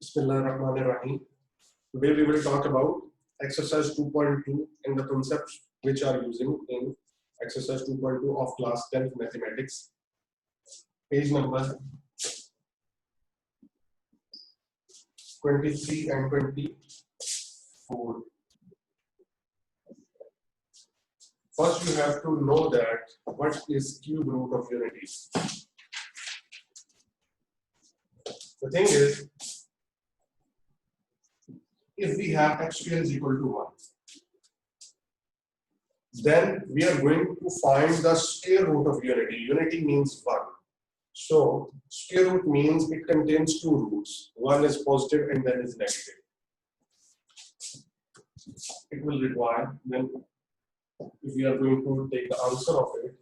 Bismillahirrahmanirrahim. Today we will talk about exercise 2.2 and the concepts which are using in exercise 2.2 of class 10th mathematics. Page number 23 and 24. First you have to know that what is cube root of unity. The thing is, if we have x square is equal to 1, then we are going to find the square root of unity. Unity means 1. So square root means it contains two roots. One is positive and then is negative. It will require, then if we are going to take the answer of it,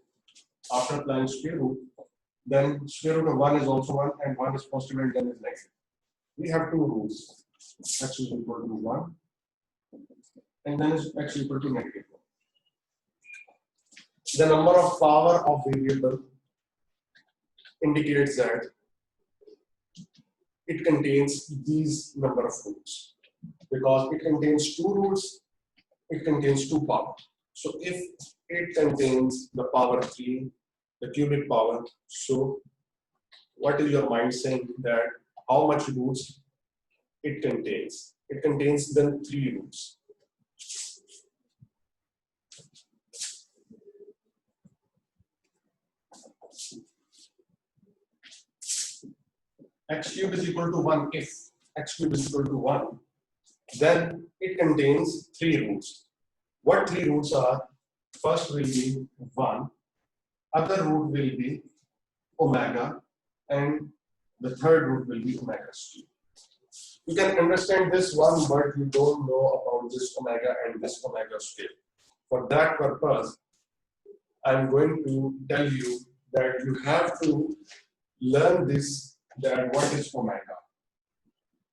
after applying square root, then square root of 1 is also 1 and 1 is positive and then is negative. We have two roots. X is equal to 1 and then is x equal to negative 1. The number of power of variable indicates that it contains these number of roots. Because it contains two roots, it contains two power. So if it contains the power 3, the cubic power, so what is your mind saying that how much roots it contains? It contains then 3 roots. X cube is equal to 1. If x cube is equal to 1, then it contains 3 roots. What 3 roots are? First will be 1, other root will be omega, and the third root will be omega cube. You can understand this one, but you don't know about this omega and this omega square. For that purpose, I'm going to tell you that you have to learn this, that what is omega.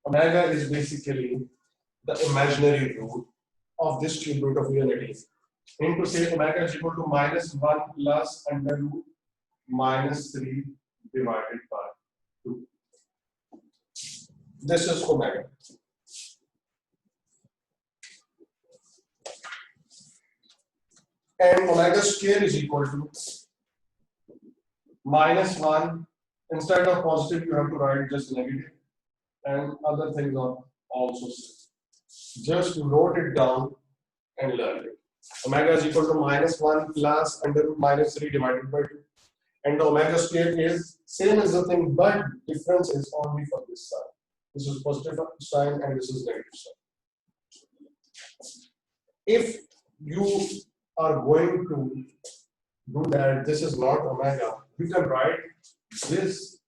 Omega is basically the imaginary root of this cube root of unity. And to say omega is equal to minus 1 plus under root minus 3 divided by 2. This is omega. And omega square is equal to minus 1. Instead of positive, you have to write just negative. And other things are also same. Just note it down and learn it. Omega is equal to minus 1 plus under root minus 3 divided by 2. And the omega square is same as the thing, but difference is only for this side. This is positive sign and this is negative sign. If you are going to do that, this is not omega, you can write this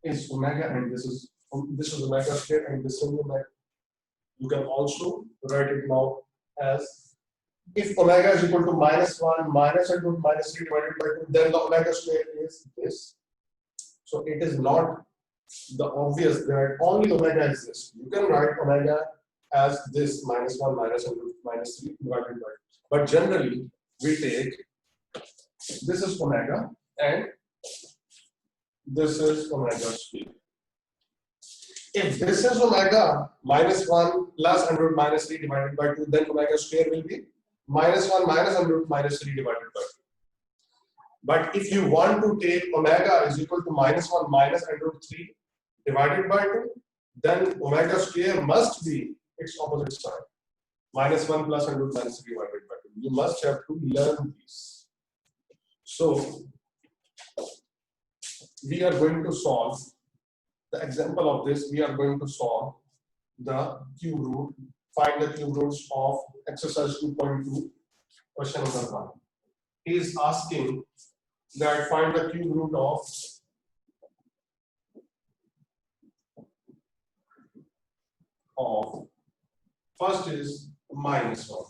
is omega and this is omega square and this is omega. You can also write it now as if omega is equal to minus 1 minus under root minus 3 divided by 2, then the omega square is this. So it is not the obvious that only omega is this. You can write omega as this minus 1 minus under root minus 3 divided by 2. But generally, we take this is omega and this is omega square. If this is omega minus 1 plus under root minus 3 divided by 2, then omega square will be minus 1 minus under root minus 3 divided by 2. But if you want to take omega is equal to minus 1 minus under root 3 divided by 2, then omega square must be its opposite side. Minus 1 plus under root minus 3 divided by 2. You must have to learn these. So, we are going to solve the example of this. We are going to solve the cube root, find the cube roots of exercise 2.2, question number 1. He is asking that find the cube root of first is minus 1.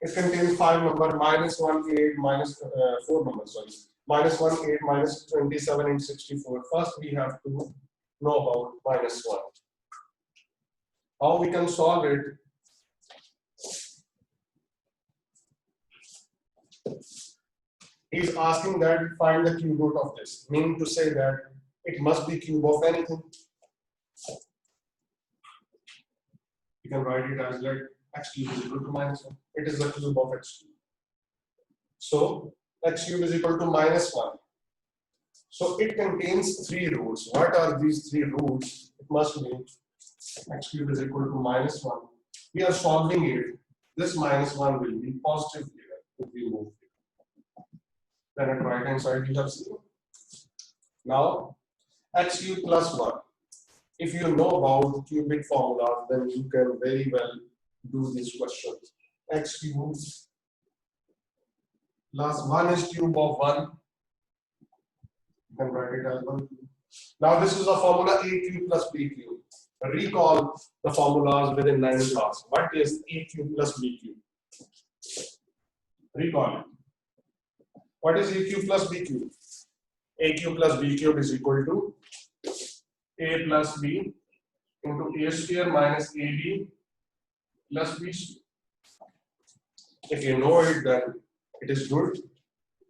It contains 5 numbers, minus 1, 8, minus 4 numbers, sorry. Minus 1, 8, minus 27 and 64. First we have to know about minus 1. How we can solve it? He's asking that find the cube root of this, meaning to say that it must be cube of anything. You can write it as let x cube is equal to minus 1. It is the cube of x cube. So x cube is equal to minus 1. So it contains 3 roots. What are these 3 roots? It must be x cube is equal to minus 1. We are solving it. This minus 1 will be positive here if we move it. Then at right hand side you have 0. Now x cube plus 1. If you know about the cubic formula, then you can very well do these questions. X cube plus 1 is cube of 1. You can write it as 1. Now this is a formula a cube plus b cube. Recall the formulas within 9th class. What is a cube plus b cube? Recall it. What is a cube plus b cube? A cube plus b cube is equal to a plus b into a square minus ab plus b square. If you know it, then it is good.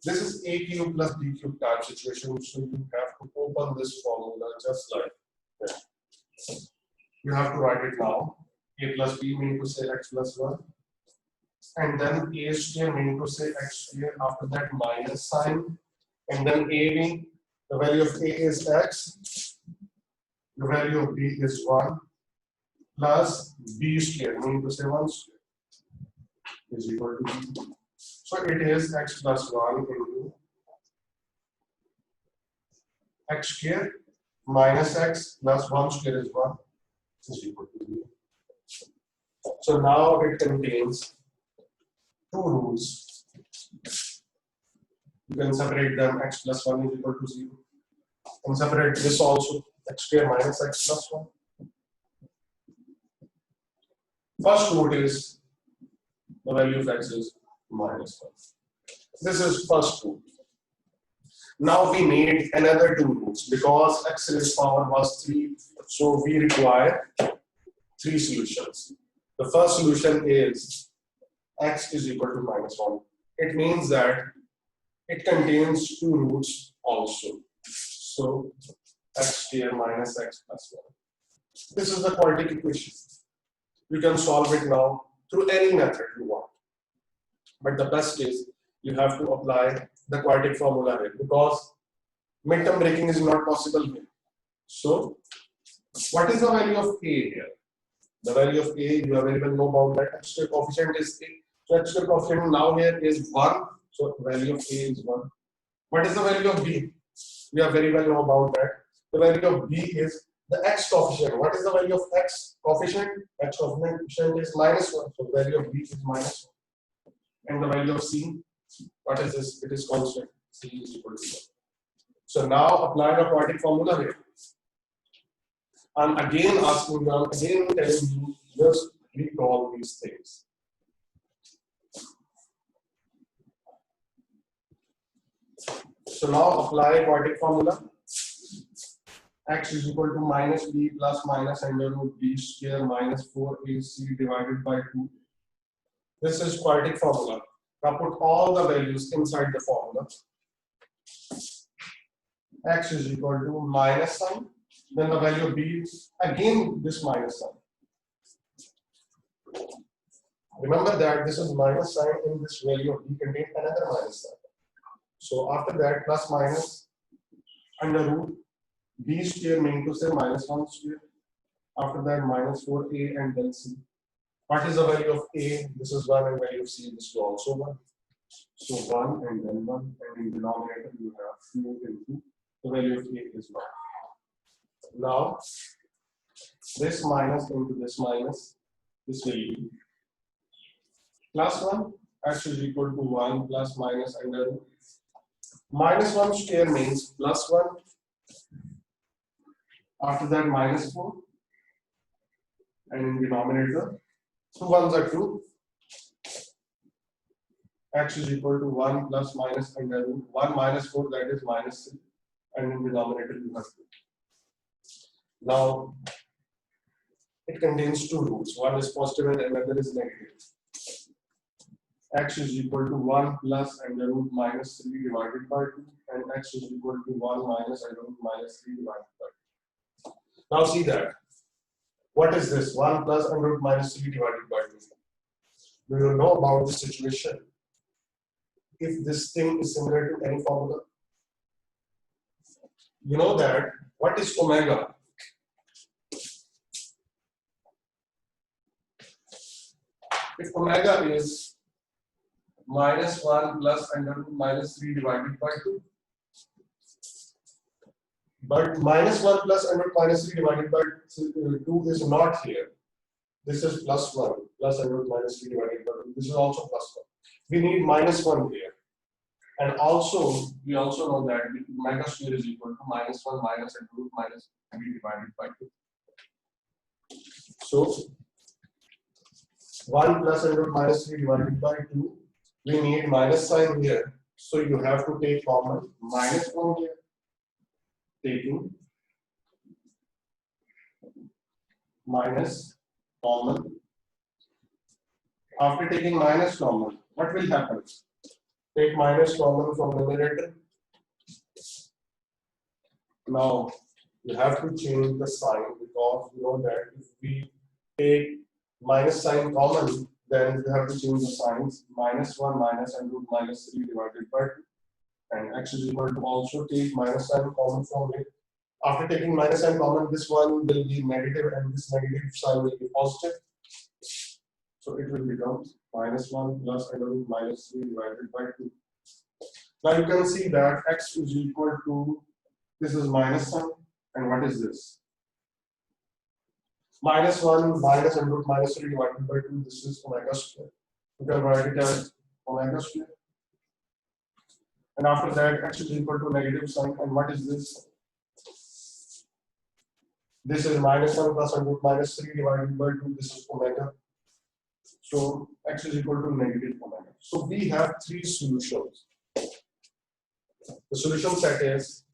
This is a cube plus b cube type situation, so you have to open this formula just like that. You have to write it now. A plus b mean to say x plus 1. And then a square mean to say x square. After that minus sign. And then ab, the value of a is x. The value of b is 1. Plus b square mean to say 1 square is equal to b. So it is x plus 1 into x square minus x plus 1 square is 1 is equal to b. So now it contains 2 roots. You can separate them. X plus 1 is equal to 0. And separate this also. X square minus x plus 1. First root is the value of x is minus 1. This is first root. Now we need another 2 roots because x raised power was 3. So we require 3 solutions. The first solution is x is equal to minus 1. It means that it contains 2 roots also. So x square minus x plus 1. This is the quadratic equation. You can solve it now through any method you want. But the best is you have to apply the quadratic formula here because midterm breaking is not possible here. So what is the value of a here? The value of a, you are very well know about that. X square coefficient is a. So x square coefficient now here is 1. So the value of a is 1. What is the value of b? We are very well know about that. The value of b is the x coefficient. What is the value of x coefficient? X coefficient is minus 1. So the value of b is minus 1. And the value of c, what is this? It is constant. C is equal to 1. So now apply the quadratic formula here. I'm again asking you, I'm again telling you, just recall these things. So now apply quadratic formula. X is equal to minus b plus minus under root b square minus 4ac divided by 2. This is quadratic formula. Now put all the values inside the formula. X is equal to minus sign. Then the value of b is again this minus sign. Remember that this is minus sign in this value of b contains another minus sign. So after that plus minus under root b square mean to say minus 1 square. After that minus 4a and then c. What is the value of a? This is 1 and value of c this is also 1. So 1 and then 1 and in denominator you have 2 into the value of a is 1. Now this minus into this minus, this will be plus 1, x is equal to 1 plus minus under root. Minus 1 square means plus 1. After that minus 4 and in denominator 2 ones are 2. X is equal to 1 plus minus under root 1 minus 4, that is minus 3, and in denominator you have 2. Now it contains 2 roots. One is positive and another is negative. X is equal to 1 plus under root minus 3 divided by 2, and x is equal to 1 minus under root minus 3 divided by 2. Now see that What is this? 1 plus under root minus 3 divided by 2. Do you know about this situation? If this thing is similar to any formula, you know that what is omega? If omega is minus 1 plus under root minus 3 divided by 2. But minus 1 plus under root minus 3 divided by 2 is not here. This is plus 1 plus under root minus 3 divided by 2. This is also plus 1. We need minus 1 here. And also, we also know that omega square is equal to minus 1 minus under root minus 3 divided by 2. So, 1 plus under root minus 3 divided by 2. We need minus sign here. So, you have to take common minus 1 here. Taking minus common. After taking minus common, what will happen? Take minus common from numerator. Now you have to change the sign because you know that if we take minus sign common, then you have to change the signs. Minus 1 minus and root minus 3 divided by 2. And x is equal to also take minus sign common from it. After taking minus sign common, this one will be negative and this negative sign will be positive. So it will become minus 1 plus under root minus 3 divided by 2. Now you can see that x is equal to, this is minus sign, and what is this? Minus 1 minus under root minus 3 divided by 2, this is omega square. You can write it as omega square. And after that, x is equal to negative sign, and what is this? This is minus 1 plus under root minus 3 divided by 2, this is omega. So x is equal to negative omega. So we have three solutions. The solution set is,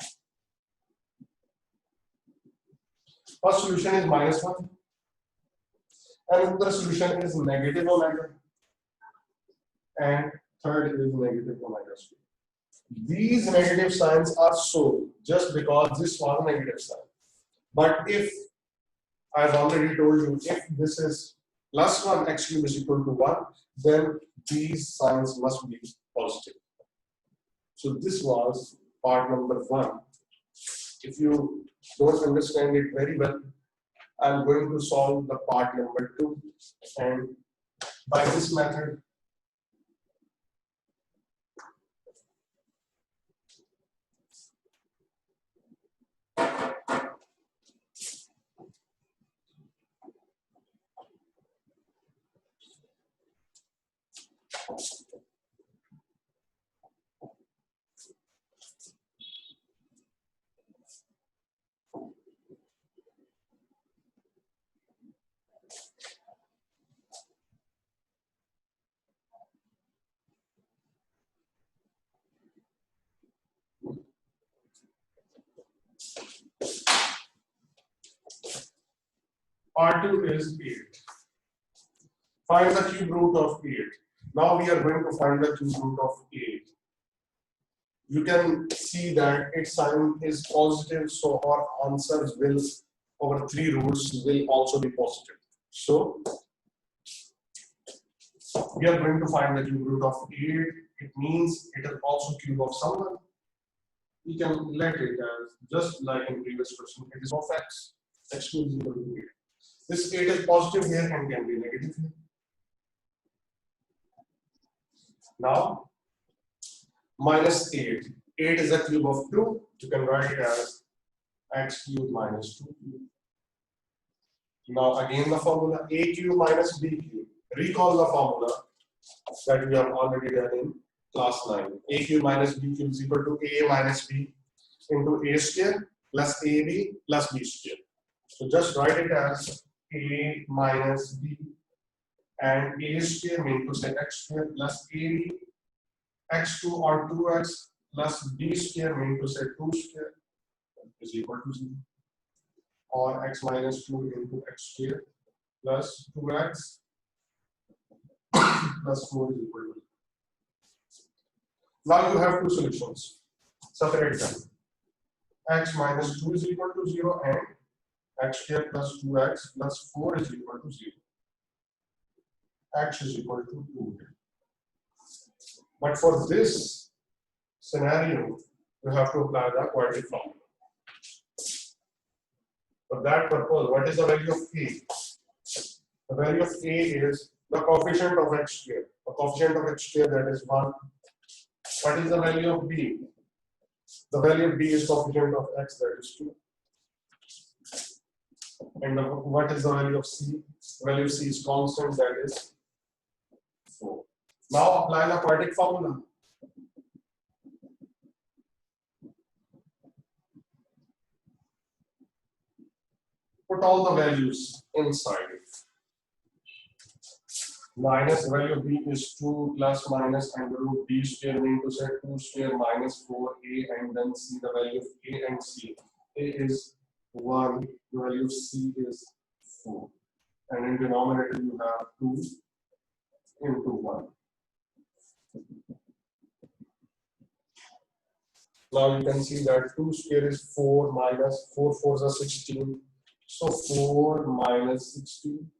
first solution is minus 1, and another solution is negative omega, and third is negative omega square. These negative signs are so just because this was a negative sign. But if, I've already told you, if this is plus 1 x cube is equal to 1, then these signs must be positive. So this was part number 1. If you don't understand it very well, I'm going to solve the part number 2, and by this method, part 2 is 8. Find the cube root of 8. Now we are going to find the cube root of 8. You can see that its sign is positive, so our answers will, over 3 roots, will also be positive. So we are going to find the cube root of 8. It means it is also cube of someone. We can let it as, just like in previous question, it is of x. X cube is equal to 8. This 8 is positive here and can be negative here. Now, minus 8. 8 is a cube of 2. You can write it as x cube minus 2 cube. Now, again the formula a cube minus b cube. Recall the formula that we have already done in class 9. A cube minus b cube is equal to a minus b into a square plus ab plus b square. So just write it as a minus b and a square mean to say x square plus ab x2 or 2x plus b square mean to say 2 square is equal to 0, or x minus 2 into x square plus 2x plus 4 is equal to 0. Now you have two solutions. Separate them. X minus 2 is equal to 0 and x square plus 2x plus 4 is equal to 0. X is equal to 2. But for this scenario, you have to apply the quadratic formula. For that purpose, what is the value of A? The value of A is the coefficient of x square. The coefficient of x square, that is 1. What is the value of B? The value of B is coefficient of x, that is 2. And what is the value of C? The value of C is constant, that is 4. Now apply the quadratic formula. Put all the values inside it. Minus the value of B is 2 plus minus under root B square into set 2 square minus 4A, and then see the value of A and C. A is 1, the value of C is 4. And in denominator you have 2 into 1. Now you can see that 2 square is 4 minus 4 4s are 16. So 4 minus 16.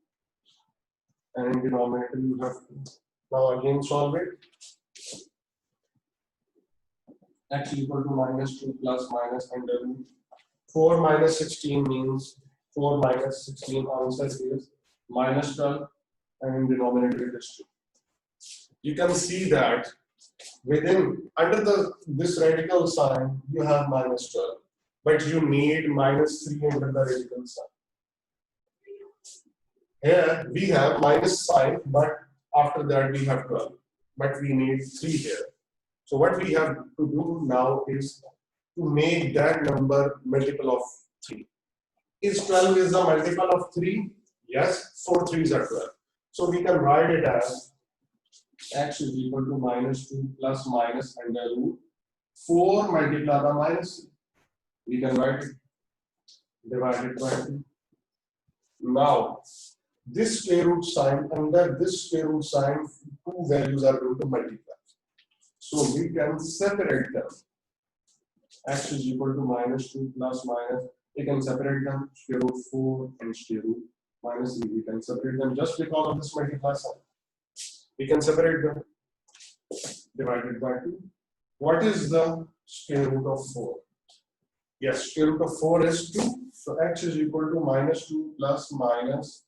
And in denominator you have 2. Now again solve it. X equal to minus 2 plus minus under root. 4 minus 16 means 4 minus 16, answer is minus 12, and in denominator it is 2. You can see that within under this radical sign you have minus 12, but you need minus 3 under the radical sign. Here we have minus sign, but after that we have 12, but we need 3 here. So what we have to do now is to make that number multiple of 3. Is 12 is the multiple of 3? Yes, 4 3s are 12. So we can write it as x is equal to minus 2 plus minus under root 4 multiplied by minus 3. We can write it divided by 2. Now, this square root sign, under this square root sign, two values are going to multiply. So we can separate them. X is equal to minus 2 plus minus. We can separate them, square root 4 and square root minus 3. We can separate them just because of this multiply sign. We can separate them, divided by 2. What is the square root of 4? Yes, square root of 4 is 2. So x is equal to minus 2 plus minus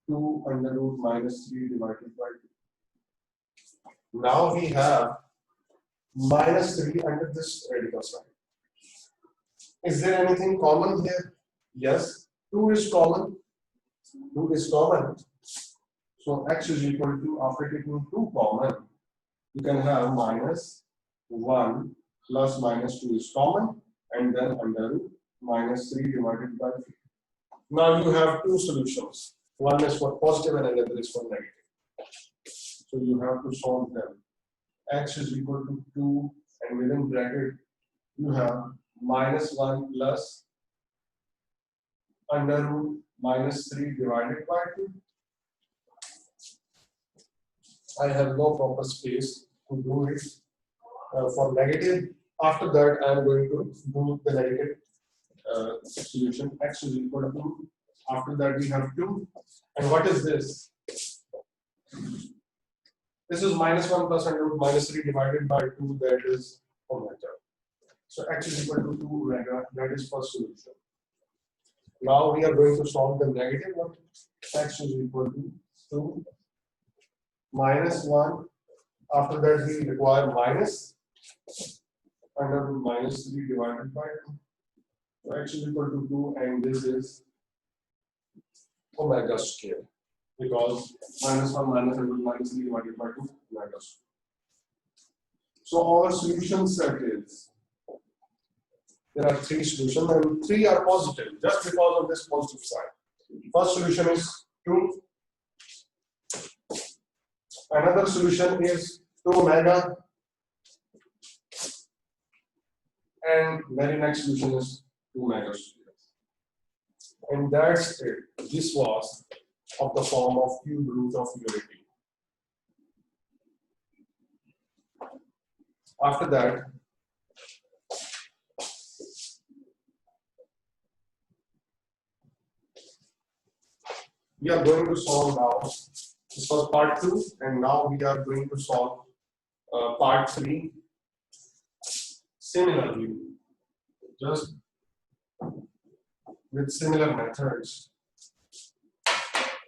2 under root minus 3 divided by 2. Now we have minus 3 under this radical sign. Is there anything common here? Yes, 2 is common. 2 is common. So x is equal to, after taking 2 common, you can have minus 1 plus minus 2 is common, and then under root minus 3 divided by 3. Now you have two solutions. One is for positive and another is for negative. So you have to solve them. X is equal to 2, and within bracket you have minus 1 plus under root minus 3 divided by 2. I have no proper space to do it for negative. After that, I am going to do the negative solution. X is equal to 2. After that, we have 2. And what is this? This is minus 1 plus under root minus 3 divided by 2, that is omega. So x is equal to 2 omega, that is first solution. Now we are going to solve the negative one. X is equal to 2 minus 1. After that, we require minus under root minus 3 divided by 2. So x is equal to 2, and this is omega square, because minus 1 minus under root minus 3 divided by 2 omega square. So our solution set is, there are 3 solutions and 3 are positive just because of this positive sign. First solution is 2. Another solution is 2 omega. And very next solution is 2 omega square. And that's it. This was of the form of cube root of unity. After that, We are going to solve now. This was part 2, and now we are going to solve part 3. Similarly, just with similar methods.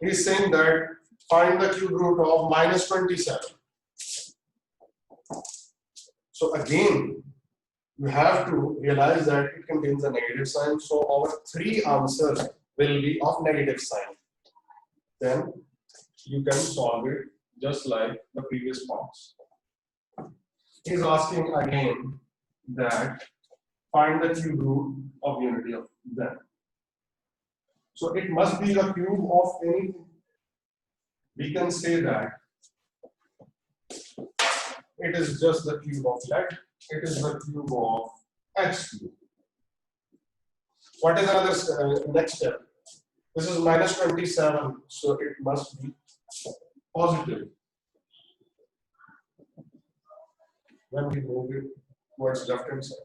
He is saying that find the cube root of minus 27. So again, you have to realize that it contains a negative sign. So our 3 answers will be of negative sign. Then you can solve it just like the previous parts. He is asking again that find the cube root of unity of them. So it must be the cube of anything. We can say that it is just the cube of let. It is the cube of x cube. What is another next step? This is minus 27, so it must be positive. When we move it towards left hand side.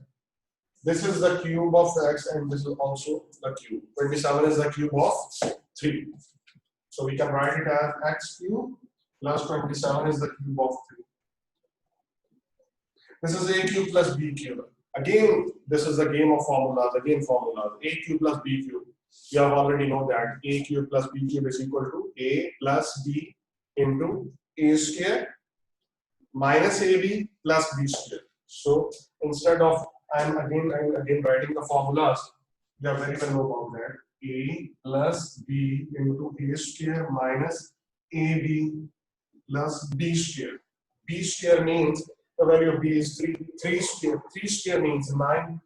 This is the cube of x, and this is also the cube. 27 is the cube of 3. So we can write it as x cube plus 27 is the cube of 3. This is a cube plus b cube. Again, this is a game of formulas. Again, formulas. A cube plus b cube. You have already know that a cube plus b cube is equal to a plus b into a square minus ab plus b square. So instead of I'm again writing the formulas, you are very well know about that. A plus b into a square minus ab plus b square. B square means the value of b is 3. 3 square. 3 square means 9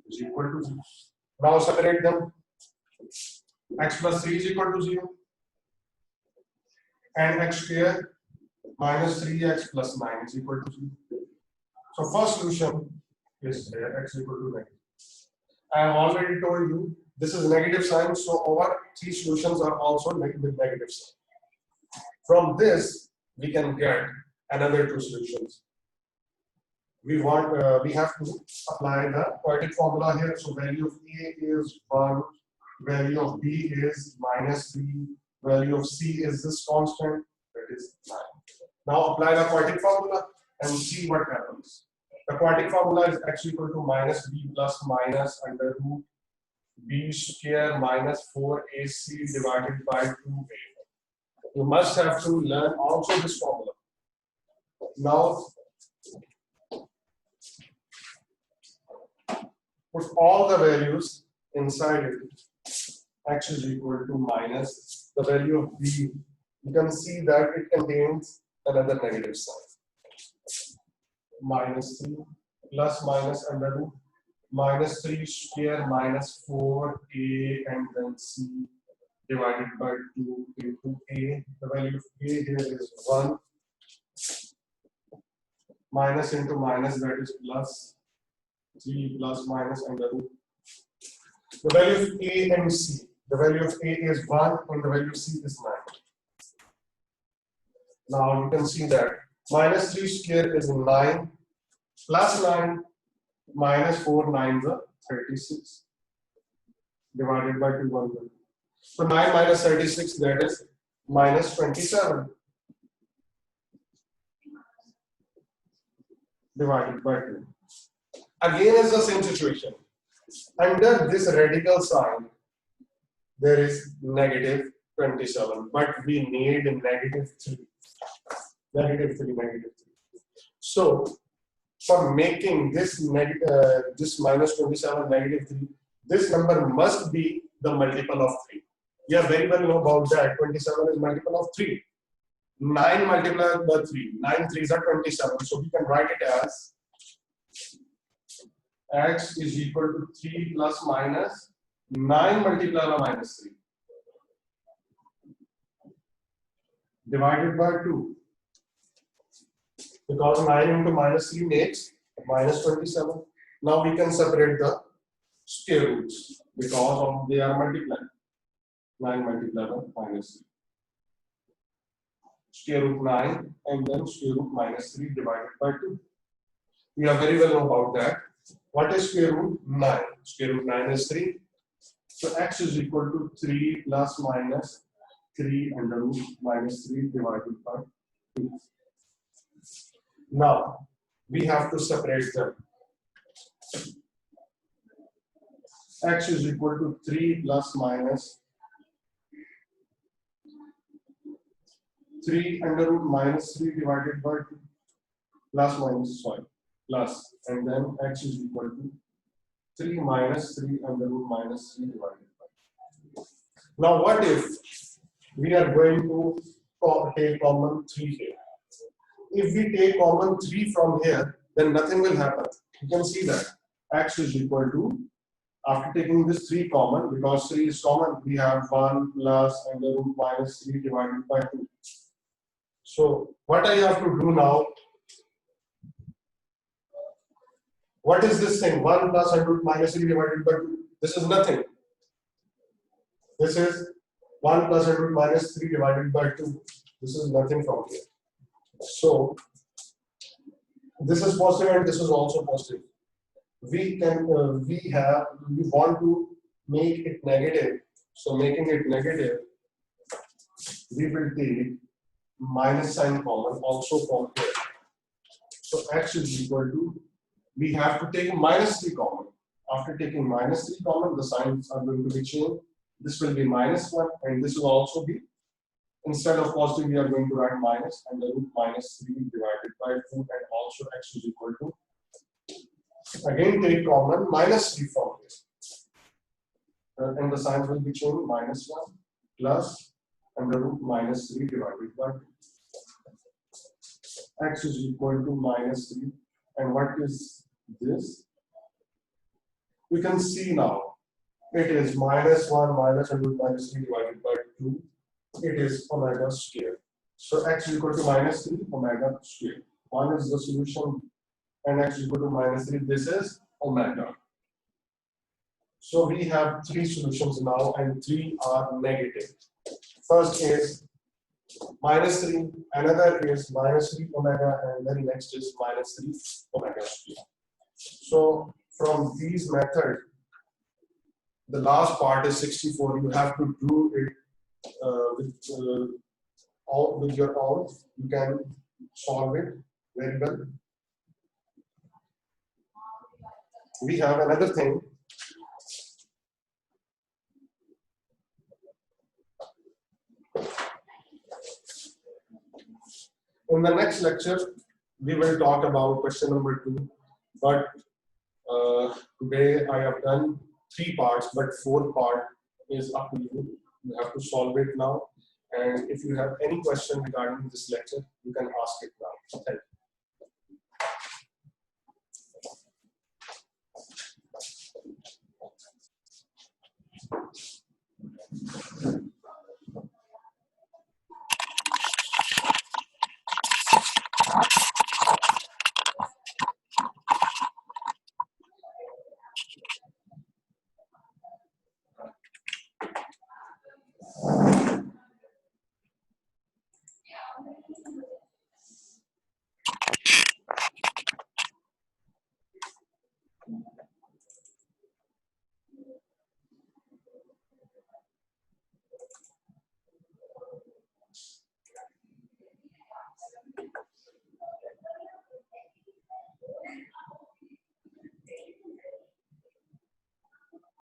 is equal to 0. Now separate them. X plus 3 is equal to 0. And x square minus 3x plus 9 is equal to 0. So first solution is there, x equal to negative. I have already told you this is negative sign, so our 3 solutions are also with negative sign. From this, we can get another 2 solutions. We have to apply the quadratic formula here. So value of a is 1, value of b is minus 3, value of c is this constant, that is 9. Now apply the quadratic formula and see what happens. The quadratic formula is x equal to minus b plus minus under root b square minus 4ac divided by 2a. You must have to learn also this formula. Now put all the values inside it. X is equal to minus the value of b. You can see that it contains another negative sign. Minus 3 plus minus under root minus 3 square minus 4a and then c divided by 2 into a. The value of a here is 1. Minus into minus, that is plus 3 plus minus under root. The value of a and c. The value of a is 1 and the value of c is 9. Now you can see that minus 3 square is 9 plus 9 minus 4 9 is 36 divided by 2 1. So 9 minus 36, that is minus 27 divided by 2. Again is the same situation. Under this radical sign, there is negative 27, but we need negative 3. Negative 3, negative 3. So for making this this minus 27 negative 3, this number must be the multiple of 3. You very well know about that. 27 is multiple of 3. 9 multiplied by 3. 9 3s are 27. So we can write it as x is equal to 3 plus minus 9 multiplied by minus 3 divided by 2. Because 9 into minus 3 makes minus 27. Now we can separate the square roots because they are multiplied. 9 multiplied by minus 3. Square root 9 and then square root minus 3 divided by 2. We are very well know about that. What is square root 9? Square root 9 is 3. So x is equal to 3 plus minus 3 under root minus 3 divided by 2. Now we have to separate them. X is equal to 3 plus minus 3 under root minus 3 divided by 2 plus minus, sorry, plus, and then x is equal to 3 minus 3 under root minus 3 divided by 2. Now what if we are going to take common 3 here? If we take common 3 from here, then nothing will happen. You can see that x is equal to, after taking this 3 common, because 3 is common, we have 1 plus under root minus 3 divided by 2. So what I have to do now, what is this thing? 1 plus under root minus 3 divided by 2. This is nothing. This is 1 plus under root minus 3 divided by 2. This is nothing from here. So this is positive and this is also positive. We want to make it negative. So making it negative, we will take minus sign common also from here. So x is equal to, we have to take minus 3 common. After taking minus 3 common, the signs are going to be changed. This will be minus 1 and this will also be, instead of positive, we are going to write minus and the root minus 3 divided by 2, and also x is equal to, again take common minus 3 from here. And the signs will be changed, minus 1 plus under root minus 3 divided by 2. X is equal to minus 3. And what is this? We can see now. It is minus 1 minus under root minus 3 divided by 2. It is omega square. So x is equal to minus 3 omega square. 1 is the solution and x is equal to minus 3. This is omega. So we have 3 solutions now and 3 are negative. First is minus 3, another is minus 3 omega, and then next is minus 3 omega square. So from these methods, the last part is 64. You have to do it with your own. You can solve it very well. We have another thing. In the next lecture, we will talk about question number 2. But today I have done 3 parts, but 4th part is up to you. You have to solve it now. And if you have any question regarding this lecture, you can ask it now. Thank you.